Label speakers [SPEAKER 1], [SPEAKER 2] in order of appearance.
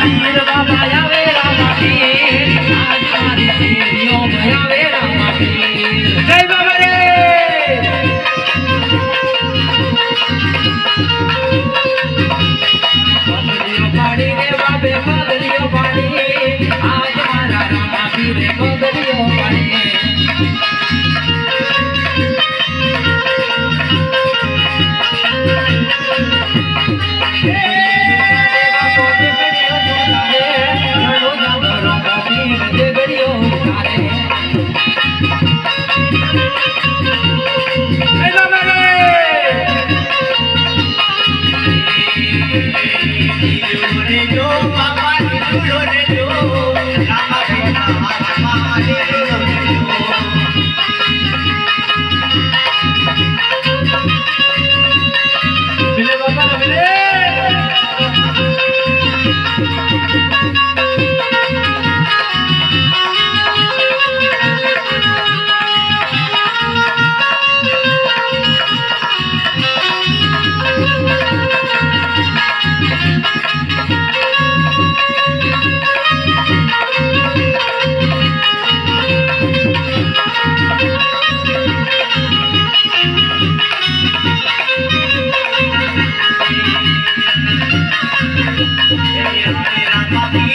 [SPEAKER 1] પીર બાબા આવે રામા પીર આજ મારી શેરીઓ આવે રામા પીર જય બાબા રે પગલીઓ પાડી રે બાબે પગલીઓ પાડી આજ મારા રામા પીરે પગલીઓ પાડી Happy